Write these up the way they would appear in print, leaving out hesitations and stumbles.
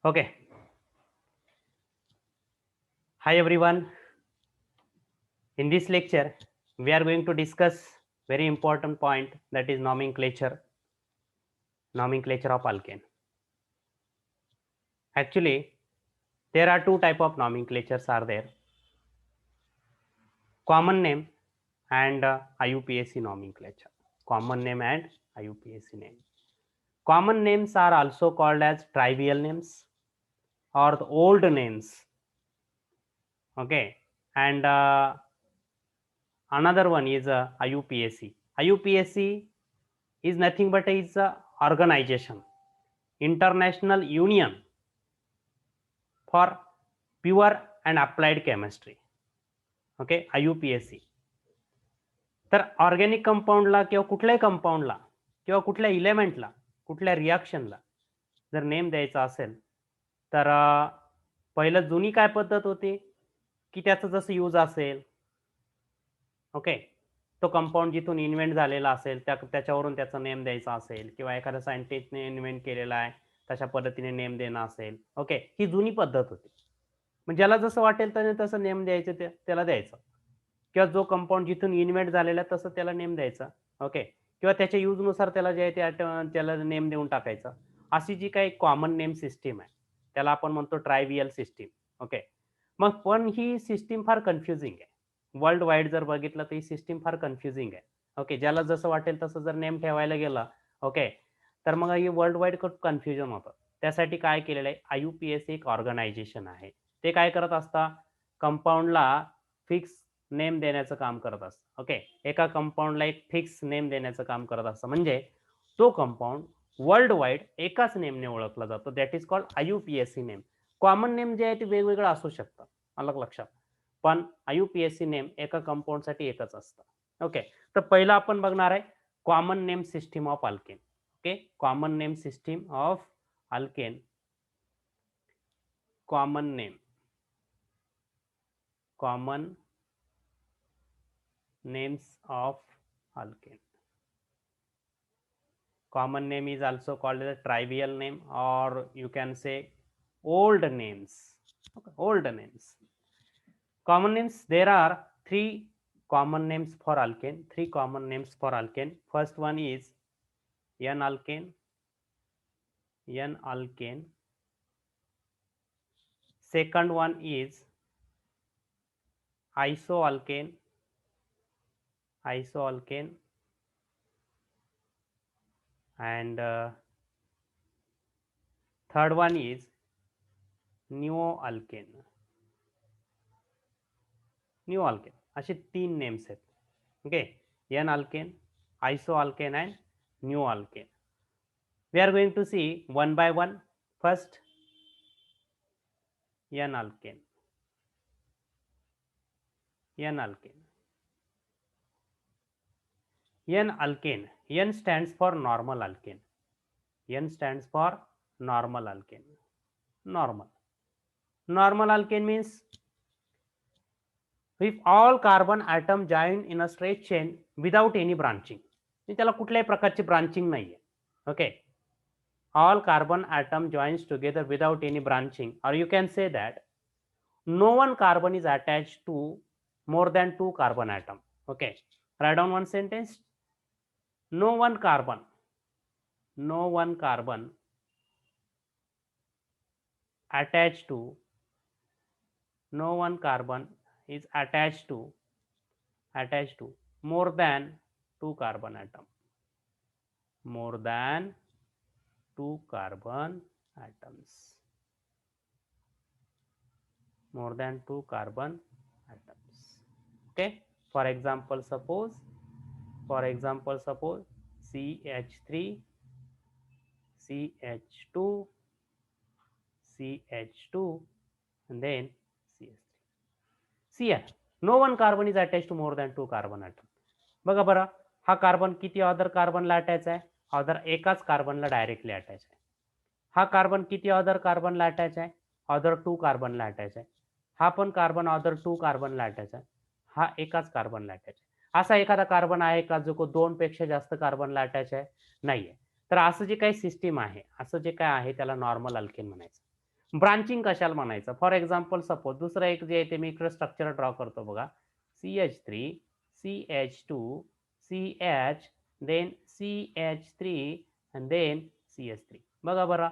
Okay. Hi everyone. In this lecture, we are going to discuss very important point, that is nomenclature of alkane. Actually, there are two type of nomenclatures are there: common name and IUPAC nomenclature. Common name and IUPAC name. Common names are also called as trivial names or the old names. Okay, and another one is IUPAC. IUPAC is nothing but is a organization, International Union for Pure and Applied Chemistry. Okay, IUPAC. तर organic कंपाऊंडला किंवा कुठल्याही कंपाऊंडला किंवा कुठल्या इलेमेंटला, कुठल्या रिॲक्शनला जर name द्यायचा असेल तर पहिलं जुनी काय पद्धत होती की त्याचं जसं यूज असेल, ओके, तो कंपाऊंड जिथून इन्व्हेंट झालेला असेल त्याच्यावरून त्याचा नेम द्यायचा असेल किंवा एखाद्या सायंटिस्टने इन्व्हेंट केलेला आहे तशा पद्धतीने नेम देणं असेल, ओके, ही जुनी पद्धत होती. मग ज्याला जसं वाटेल त्याने तसं नेम द्यायचं, त्याला द्यायचं, किंवा जो कंपाऊंड जिथून इन्व्हेंट झालेला तसं त्याला नेम द्यायचा, ओके, किंवा त्याच्या यूजनुसार त्याला जे आहे ते त्याला नेम देऊन टाकायचं. अशी जी काही कॉमन नेम सिस्टीम आहे त्याला आपण म्हणतो ट्रायव्हियल सिस्टीम. ओके, मग पण ही सिस्टीम फार कन्फ्युजिंग आहे. वर्ल्ड वाईड जर बघितलं तर ही सिस्टीम फार कन्फ्युजिंग आहे. ओके, ज्याला जसं वाटेल तसं जर नेम ठेवायला गेलं, ओके, तर मग ही वर्ल्ड वाईड कन्फ्युजन होतं. त्यासाठी काय केलेलं आहे, IUPAC एक ऑर्गनायझेशन आहे. ते काय करत असतात, कंपाऊंडला फिक्स नेम देण्याचं काम करत असतं. ओके, एका कंपाऊंडला एक फिक्स नेम देण्याचं काम करत असतं. म्हणजे तो कंपाऊंड वर्ल्ड वाईड एकाच नेमने ओळखला जातो. That is called IUPAC name. Common name जे आहे ते वेगवेगळं असू शकतं, अलग लक्षात, पण IUPAC नेम एका कंपाऊंडसाठी एकच असतं. ओके, तर पहिलं आपण बघणार आहे common name system of alkane. Okay, common name system of alkane. Common name, common names of alkane. Common name is also called as a trivial name, or you can say old names. Okay, old names. Common names, there are three common names for alkane. Three common names for alkane. First one is N-alkane. N-alkane. Second one is isoalkane. Isoalkane. And third one is neoalkane. Neoalkane. असे तीन names आहेत. Okay, N-alkane, isoalkane and neoalkane. We are going to see one by one. First, N-alkane. N-alkane. N-alkane. N stands for normal alkane. N stands for normal alkane. Normal. Normal alkane means if all carbon atom join in a straight chain without any branching. त्याला कुठल्याही प्रकारची branching नाहीये. Okay, all carbon atom joins together without any branching, or you can say that no one carbon is attached to more than 2 carbon atom. Okay, write down one sentence. No one carbon attached to, no one carbon is attached to more than 2 carbon atom. More than 2 carbon atoms. More than 2 carbon atoms. Okay, for example suppose CH3, CH2, CH2 and then CH3. See here, no one carbon is attached to more than 2 carbon atom. बघा बरं, हा carbon किती other कार्बनला attach आहे? Other एकाच कार्बनला directly attach आहे. हा carbon किती other कार्बनला attach आहे? अदर 2 कार्बनला अटॅच आहे. हा पण कार्बन अदर 2 कार्बनला अटॅच आहे. हा एकाच कार्बनला अटॅच आहे. असा एखादा कार्बन आहे का जो 2 पेक्षा जास्त कार्बनला अटॅच आहे? नाहीये. तर असं जे काही सिस्टीम आहे, असं जे काय आहे त्याला नॉर्मल अल्केन म्हणायचं. ब्रांचिंग कशाला म्हणायचं? फॉर एक्झाम्पल सपोज दुसरं एक जे आहे ते मी इकडे स्ट्रक्चर ड्रॉ करतो बघा. CH3, CH2, CH, then CH3 and then CH3. बघा बरं.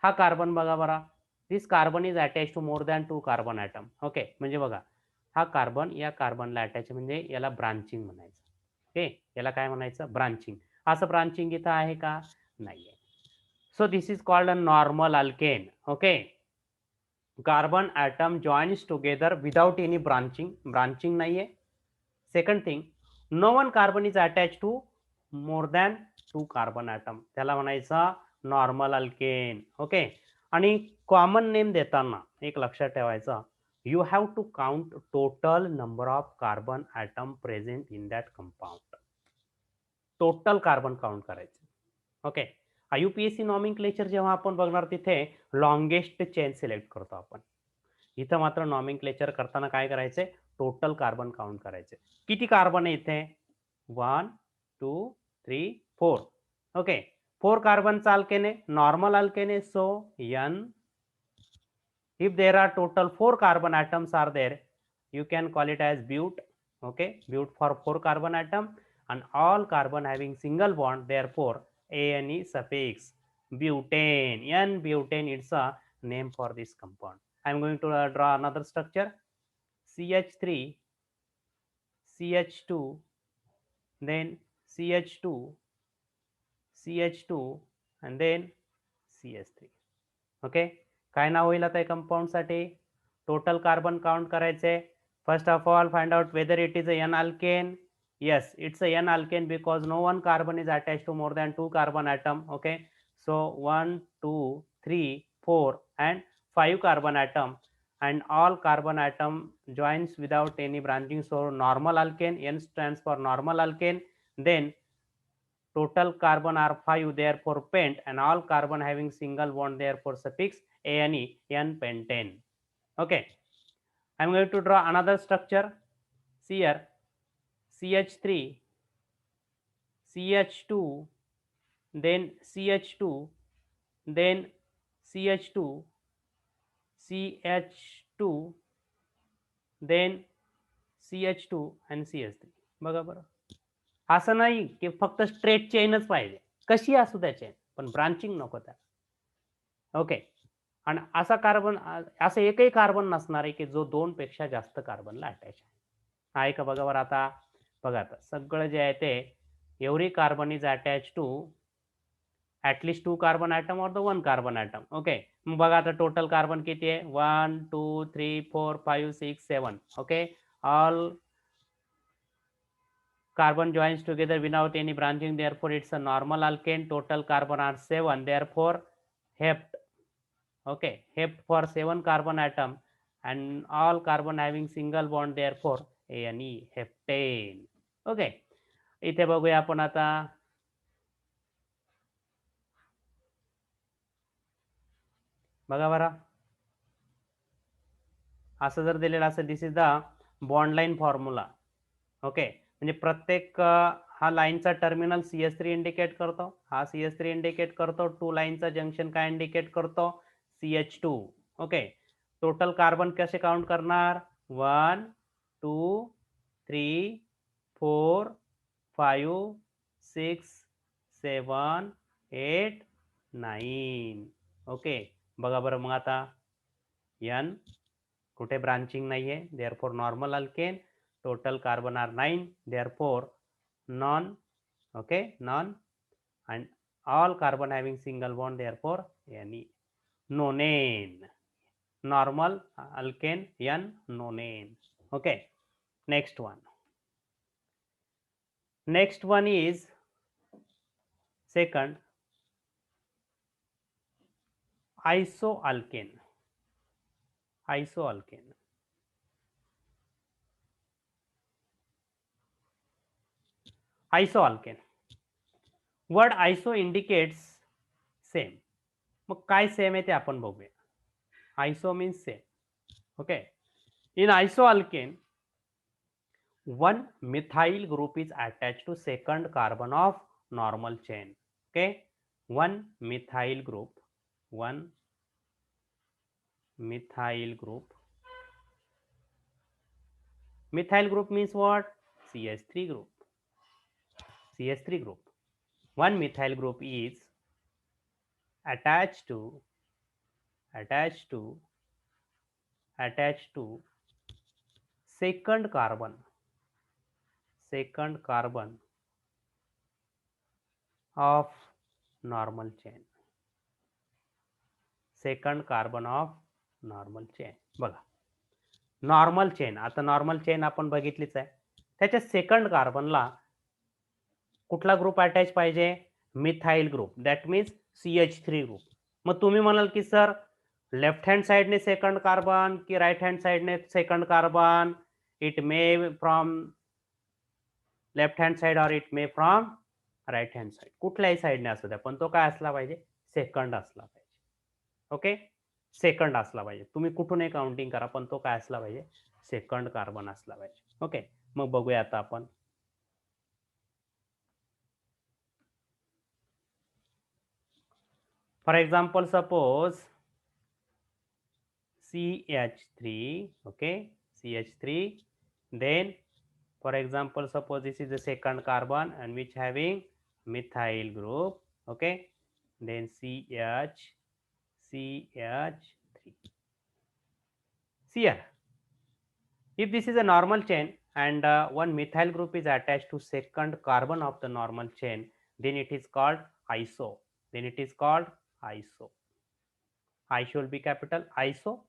हा कार्बन बघा बरं. This carbon is attach to more than 2 carbon atom. Okay. म्हणजे बघा हा कार्बन या कार्बनला अटॅच म्हणजे याला ब्रांचिंग म्हणायचं. ओके. याला काय म्हणायचं? ब्रांचिंग. असं ब्रांचिंग इथं आहे का? नाहीये. So this is called a normal alkane. Okay. Carbon atom joins together without any branching. Branching nahiye. Second thing, no one carbon is attached to more than 2 carbon atom. त्याला म्हणायचा normal alkane. Okay. आणि common name देताना एक लक्षात ठेवायचं, you have to count total number of carbon atom present in that compound. Total carbon count करायचे. Okay. IUPAC nomenclature जेव्हा आपण बघणार तिथे लॉंगेस्ट चेन सिलेक्ट करतो आपण. इथं मात्र नॉमेनक्लेचर करताना काय करायचंय? टोटल कार्बन काउंट करायचे. किती कार्बन आहे इथे? 1, 2, 3, 4. ओके. 4 कार्बनचा अल्केन आहे. नॉर्मल अल्केन आहे. सो N. If there are total 4 carbon atoms are there, you can call it as bute. Okay. Bute for 4 carbon atom and all carbon having single bond, therefore ANE suffix. Butane. N-butane, it's a name for this compound. I am going to draw another structure. CH3, CH2, then CH2, CH2 and then CH3. Okay. काय नाव होईल आता compound साठी? Total carbon count करायचे. First of all find out whether it is a n alkane. Yes, it's a n alkane because no one carbon is attached to more than 2 carbon atom. Okay. So 1, 2, 3, 4 and 5 carbon atom, and all carbon atom joins without any branching. So normal alkane. N stands for normal alkane. Then total carbon are 5, therefore pent, and all carbon having single bond, therefore suffix ane, N-pentane. Okay. I am going to draw another structure. See here, CH3, CH2, then CH2, then CH2, CH2, then CH2 and CH3. बघा बरं. असं नाही की फक्त straight चेनच पाहिजे. कशी असू त्या चेन, पण ब्रांचिंग नको त्याला. ओके. आणि असा कार्बन असं एकही कार्बन नसणार आहे की जो 2 पेक्षा जास्त कार्बनला अटॅच आहे. आहे का बघा बरं आता. बघा आता सगळं जे आहे ते every carbon is attach to at least 2 carbon atom or the 1 carbon atom. Okay. मग बघा आता टोटल कार्बन किती आहे? 1, 2, 3, 4, 5, 6, 7. Okay. All carbon joins together without any branching, therefore it's a normal alkane. Total carbon are 7, therefore hept. Okay. Hept for 7 carbon atom and all carbon having single bond, therefore ANE, heptane. Okay. इथे बघूया आपण आता. बघा बरं. असं जर दिलेलं असेल, this is the bond line formula. Okay. म्हणजे प्रत्येक हा लाईनचा टर्मिनल CH3 इंडिकेट करतो, हा CH3 इंडिकेट करतो, 2 लाईनचा जंक्शन काय इंडिकेट करतो? CH2. ओके. टोटल कार्बन कसे काउंट करणार? 1, 2, 3, 4, 5, 6, 7, 8, 9. ओके. बघा बरं मग आता N कुठे ब्रांचिंग नाहीये, therefore normal alkane. Total carbon are 9, therefore non. Okay, non. And all carbon having single bond, therefore Ne, nonane. Normal alkane, N, nonane. Okay. Next one. Next one is second, isoalkane. Isoalkane. Isoalkane. Word iso indicates same. मग काय same आहे ते आपण बघूया. Iso means same. Okay. In isoalkane, one methyl group is attached to second carbon of normal chain. Okay. One methyl group, one methyl group. Methyl group means what? CH3 group. CH3 group. One methyl group is attached to second carbon of normal chain. Second carbon of normal chain. बघा, normal chain, आता normal chain आपण बघितलीच आहे. त्याच्या second कार्बनला कुठला group attach पाहिजे? Methyl group. That means CH3 group. मग तुम्ही म्हणाल की सर लेफ्ट हँड साइडने सेकंड कार्बन की राइट हँड साइडने second carbon? It may from left hand side और it may from right hand side. कुठल्याही साइडने असू द्या, पण तो काय असला पाहिजे? सेकंड असला पाहिजे. ओके, सेकंड असला पाहिजे. तुम्ही कुठूनही काउंटिंग करा, पण तो काय असला पाहिजे? सेकंड कार्बन असला पाहिजे. ओके, मग बघूया आता आपण. For example, suppose CH3, okay, CH3, then for example, suppose this is the second carbon and which having methyl group, okay, then CH3. See here, if this is a normal chain and one methyl group is attached to second carbon of the normal chain, then it is called iso. I should be capital, iso.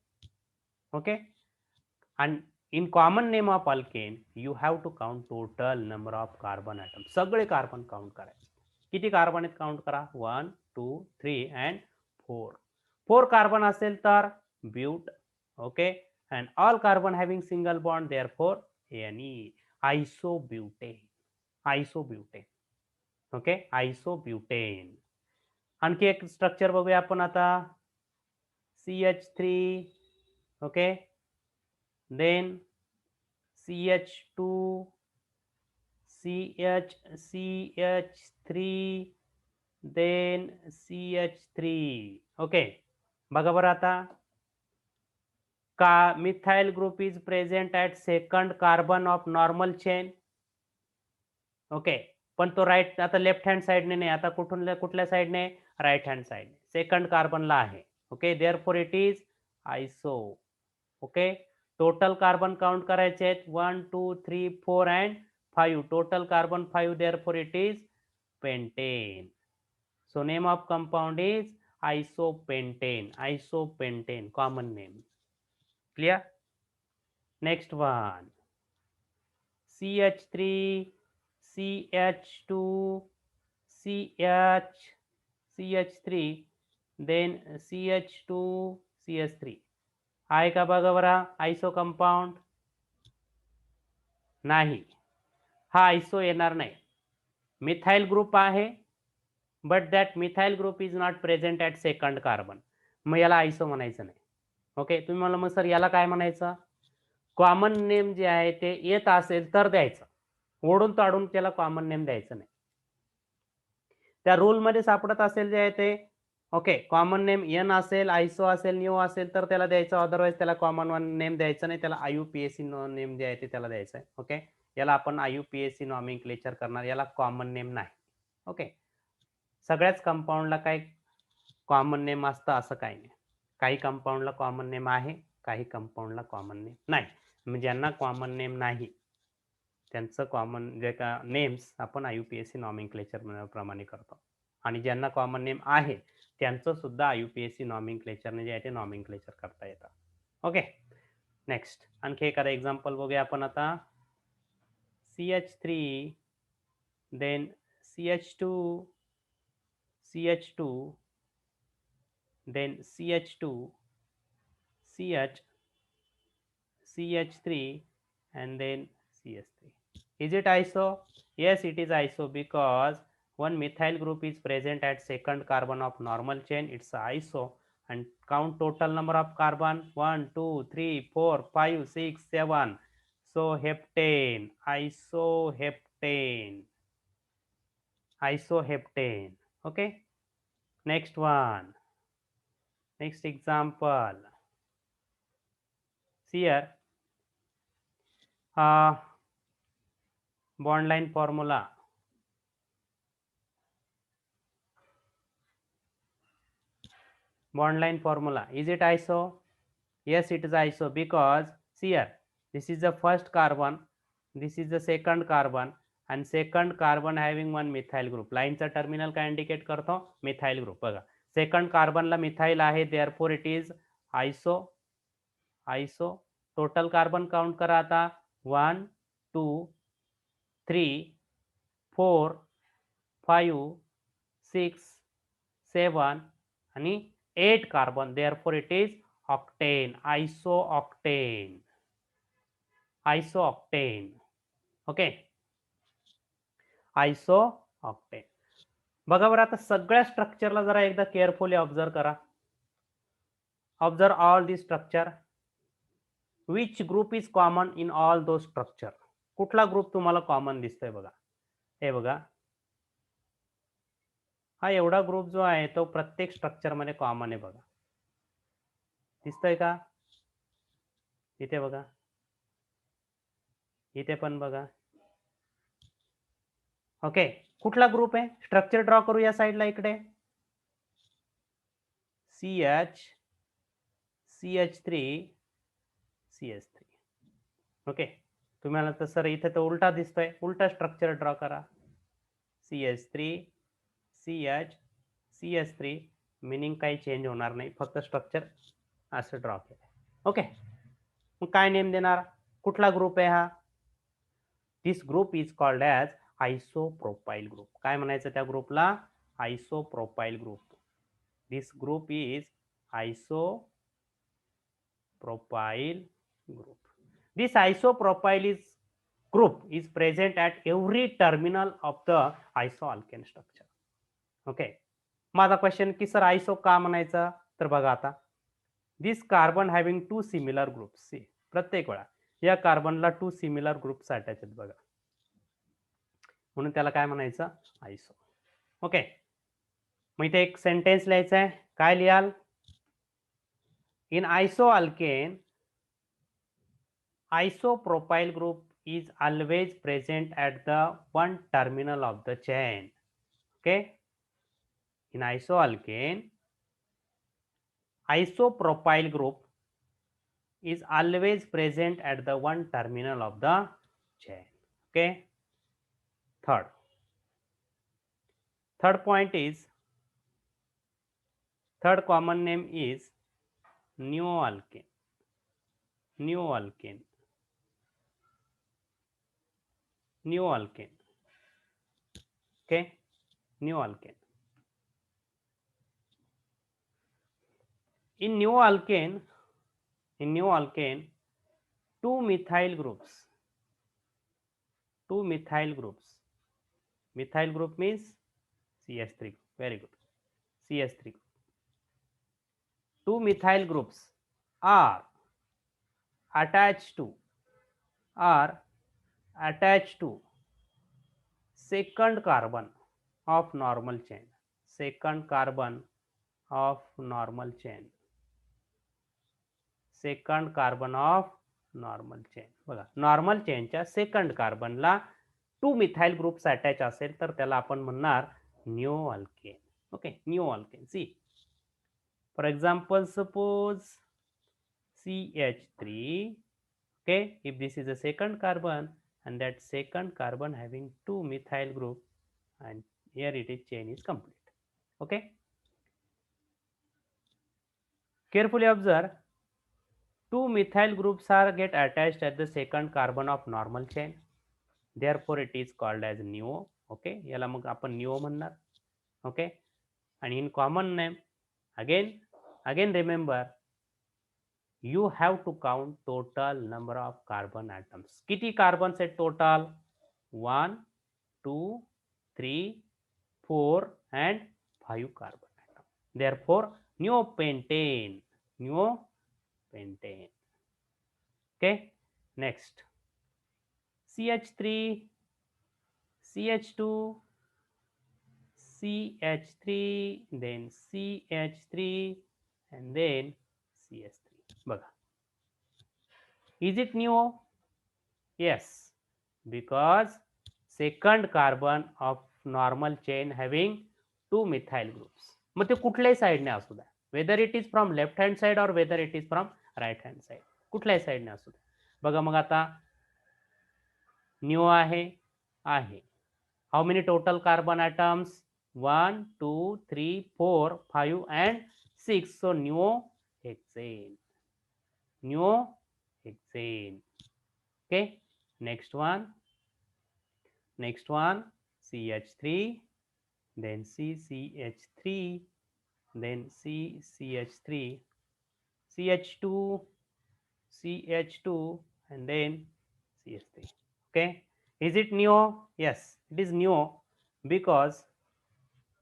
Okay, and in common name of alkane you have to count total number of carbon atoms. सगळे carbon count करायचे. किती carbon आहेत count करा? 1 2 3 and 4 carbon असेल तर ब्यूट. Okay, and all carbon having single bond, therefore Ne, isobutane. Okay, isobutane. आणखी एक स्ट्रक्चर बघूया आपण आता. CH3, okay, then CH2, CH3, then CH3. Okay, बघा बरं आता. का methyl group is present at second carbon of normal chain. Okay, पण तो राईट, आता लेफ्ट हँड साइडने नाही, आता कुठल्या साइडने? राईट हँड साइडने. सेकंड कार्बनला आहे. Okay, therefore it is iso. Okay, total carbon count करायचे आहेत 1 2 3 4 and 5. Total carbon 5, therefore it is pentane. So name of compound is isopentane, common name. Clear? Next one, CH3, CH2, CH3, then CH2, CH3. आहे का बघा बरं आयसो compound? नाही, हा iso येणार नाही. मिथाइल ग्रुप आहे, but that methyl group is not present at second carbon. मग याला आयसो म्हणायचं नाही. ओके, तुम्ही मला मग सर याला काय म्हणायचं? कॉमन नेम जे आहे ते येत असेल तर द्यायचं, ओढून ताडून त्याला कॉमन नेम द्यायचं नाही. त्या रूलमध्ये सापडत असेल जे आहे ते, ओके, कॉमन नेम एन असेल, आयसो असेल, न्यू असेल तर त्याला द्यायचं, अदरवाईज त्याला कॉमन वन नेम द्यायचं नाही. त्याला IUPAC नेम जे आहे ते त्याला द्यायचं आहे. ओके, याला आपण IUPAC नॉमेनक्लेचर करणार, याला कॉमन नेम नाही. ओके, सगळ्याच कंपाऊंडला काही कॉमन नेम असतं असं काही नाही. काही कंपाऊंडला कॉमन नेम आहे, काही कंपाऊंडला कॉमन नेम नाही. म्हणजे ज्यांना कॉमन नेम नाही त्यांचं कॉमन जे का नेम्स आपण IUPAC नॉमेनक्लेचर प्रमाणे करतो, आणि ज्यांना कॉमन नेम आहे त्यांचं सुद्धा IUPAC नॉमेनक्लेचरने जे आहे ते नॉमेनक्लेचर करता येतं. ओके, नेक्स्ट आणखी एखादा एक्झाम्पल बघूया आपण आता. CH3, then CH2, then CH2, CH3, and then CH3. Is it iso? Yes, it is iso, because one methyl group is present at second carbon of normal chain. It's iso. And count total number of carbon: 1 2 3 4 5 6 7. So heptane, isoheptane. Okay, next one, next example. here bond line formula. Bond line formula, is it iso? Yes, it is iso, because see here, this is the first carbon, this is the second carbon, and second carbon having one methyl group. लाईनचा terminal काय indicate करतो? Methyl group. बघा, second कार्बनला methyl आहे, therefore it is iso. Iso. Total carbon count करा आता. 1 2 3 4 5 6 7 आणि 8 carbon, therefore it is octane. Isooctane. Isooctane. Okay, isooctane. बघा बरं, आता सगळ्या स्ट्रक्चरला जरा एकदा केअरफुली ऑब्झर्व करा. Observe all the structure. Which group is common in all दो स्ट्रक्चर? कुठला ग्रुप तुम्हाला कॉमन दिसतोय? बघा, हे बघा, हा एवढा ग्रुप जो आहे तो प्रत्येक स्ट्रक्चर मध्ये कॉमन आहे. बघा, दिसतोय का? इथे बघा, इथे पण बघा. ओके, कुठला ग्रुप आहे? स्ट्रक्चर ड्रॉ करू या साइडला इकडे. CH CH3 CH3. ओके, तुम्हाला तर सर इथे तर उलटा दिसतोय, उलटा स्ट्रक्चर ड्रॉ करा. CH3 CH CH3, मिनिंग काही चेंज होणार नाही, फक्त स्ट्रक्चर असं ड्रॉ केलं. ओके, मग काय नेम देणार? कुठला ग्रुप आहे हा? This group is called as isopropyl group. काय म्हणायचं त्या ग्रुपला? Isopropyl group. This group is isopropyl group. This isopropyl group is present at every terminal of the isoalkane structure. Okay, माझा क्वेश्चन की सर आयसो का म्हणायचं? तर बघा आता, this carbon having two similar groups. प्रत्येक वेळा या कार्बनला टू सिमिलर ग्रुप्स अटॅच आहेत बघा, म्हणून त्याला काय म्हणायचं? आयसो. ओके, मग इथे एक सेंटेन्स लिहायचं आहे. काय लिहाल? In isoalkane, isopropyl group is always present at the one terminal of the chain. Okay, in isoalkane, isopropyl group is always present at the one terminal of the chain. Okay, third point is, third common name is neoalkane. Neoalkane. Neoalkane. Okay, neoalkane. In neoalkane, two methyl groups. Methyl group means CH3. Very good. CH3. Two methyl groups are attached to second carbon of normal chain. Second carbon of normal chain. Second carbon of normal chain. बघा, normal चेनच्या second कार्बनला two methyl groups attach असेल तर त्याला आपण म्हणणार neoalkane. Okay, neoalkane. See for example, suppose CH3. okay, if this is a second carbon and that second carbon having two methyl group, and here it is, chain is complete. Okay, carefully observe, two methyl groups are get attached at the second carbon of normal chain, therefore it is called as neo. Okay, याला मग आपण neo म्हणणार. Okay, and in common name, again remember, you have to count total number of carbon atoms. किती carbons आहेत total? 1 2 3 4 and 5 carbon atom. Therefore neopentane. Neopentane. Okay, next, CH3 CH2 CH3, then CH3, and then CH3. बघा, Is it neo? Yes, because second carbon of normal chain having two methyl groups. मग ते कुठल्याही साइडने असू द्या, whether it is from left hand side और whether it is from right hand side, कुठल्याही साइडने असू द्या. बघा मग आता न्यू आहे. How many total carbon atoms? 1, 2, 3, 4, 5 and 6. So neohexane. Neohexane. Okay. Next one. CH3. Then CCH3. Then CCH3. CH2. CH2 and then CH3. Okay. Is it neo? Yes, it is neo because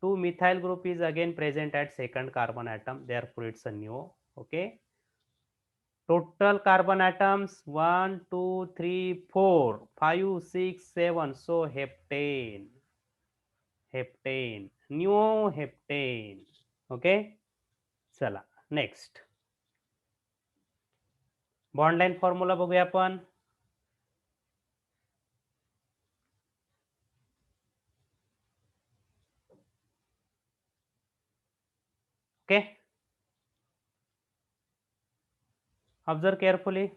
2 methyl group is again present at second carbon atom, therefore it's a neo. Okay. Total carbon atoms 1, 2, 3, 4, 5, 6, 7. So heptane. Neoheptane. Okay. चला next bond line formula बघूया आपण. Okay, observe carefully.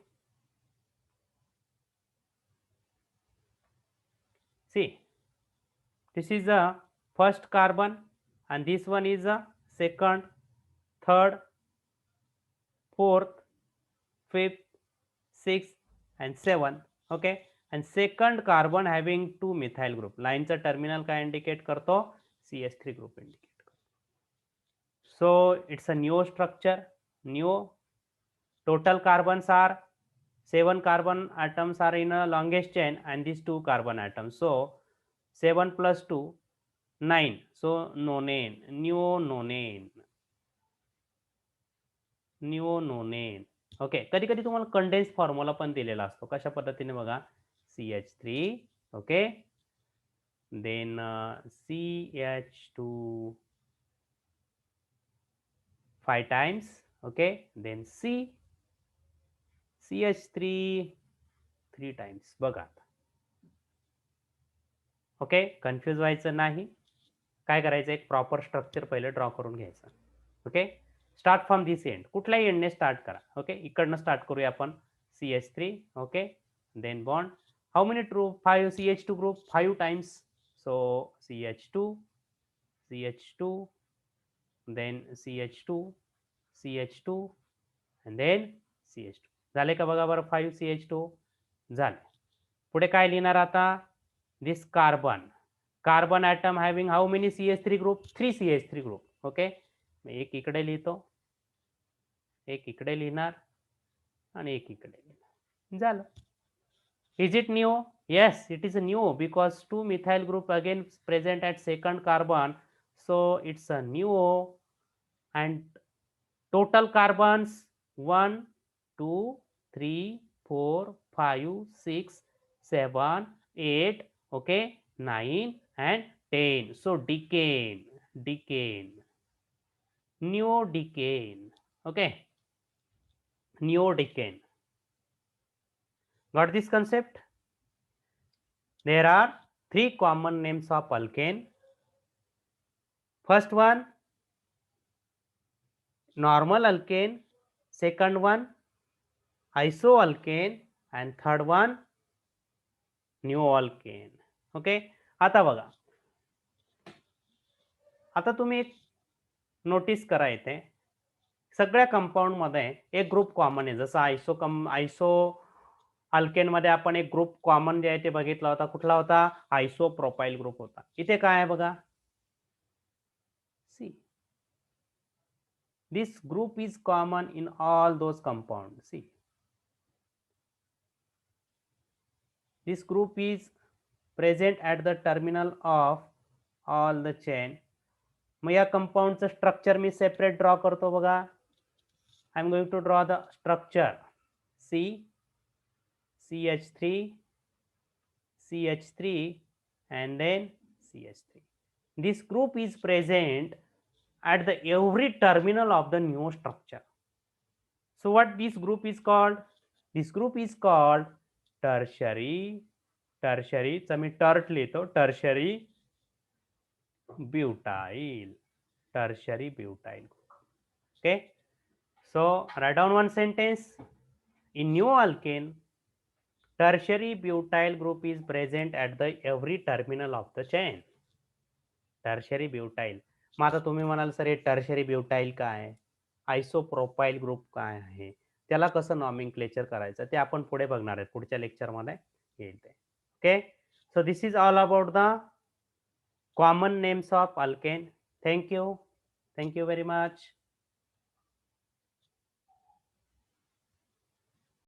See, this is the first carbon and this one is the second, third, fourth, fifth, sixth and seventh. Okay, and second carbon having two methyl group. Line चा terminal काय indicate करतो? CH3 group indicate करतो. So it's a neo structure. Neo. Total carbons are 7 carbon atoms are in a longest chain and these 2 carbon atoms. So 7 plus 2, 9. So nonane, neononane. neononane. Okay, कधी कधी तुम्हाला condense formula पण दिलेला असतो. कशा पद्धतीने बघा, CH3, okay, then CH2 5 times, okay, then CH3 3 times. बघा, ओके, कन्फ्यूज व्हायचं नाही. काय करायचं, एक प्रॉपर स्ट्रक्चर पहिले ड्रॉ करून घ्यायचं. Okay, start from this end, कुठल्याही एंडने स्टार्ट करा. ओके, इकडनं स्टार्ट करूया आपण. CH3, okay, then bond. How many true 5 CH2 group 5 times. So CH2, CH2, then CH2, CH2 and then CH2. झाले का बघा बरं, 5 CH2 झाले. पुढे काय लिहिणार आता, this carbon atom having how many CH3 group, 3 CH3 group. Okay, एक इकडे लिहितो, एक इकडे लिहिणार आणि एक इकडे लिहिणार. झालं. Is it new? Yes, it is a neo because 2 methyl group again present at second carbon, so it's a neo. And total carbons 1, 2, 3, 4, 5, 6, 7, 8, okay, 9 and 10. So decane, neodecane. Okay, neodecane. Got this concept? There are 3 common names of alkane. First one, normal alkane. Second one, isoalkane. And third one, neoalkane. Okay, आता बघा, आता तुम्ही notice करा, इथे सगळ्या compound मध्ये एक group common आहे. जसं आयसो अल्केन मध्ये आपण एक ग्रुप कॉमन जे आहे ते बघितला होता. कुठला होता? आयसोप्रोपाइल ग्रुप होता. इथे काय आहे बघा, सी, this group is common in all those compounds. See, this group is present at the terminal of all the chain. मग या कंपाऊंडचं स्ट्रक्चर मी सेपरेट ड्रॉ करतो बघा. I am going to draw the structure. CH3, CH3 and then CH3. This group is present at the every terminal of the neo structure. So what this group is called? This group is called tertiary. टर्शरीचा मी tert लिहितो, tertiary butyl. Tertiary butyl. Okay, so write down one sentence. In new alkane, tertiary butyl group is present at the every terminal of the chain. Tertiary butyl. मग आता तुम्ही म्हणाल sir हे tertiary butyl काय, आयसोप्रोपाइल group काय आहे, त्याला कसं nomenclature करायचं ते आपण पुढे बघणार आहेत, पुढच्या लेक्चरमध्ये येईल ते. Okay, so this is all about the common names of alkane. Thank you very much.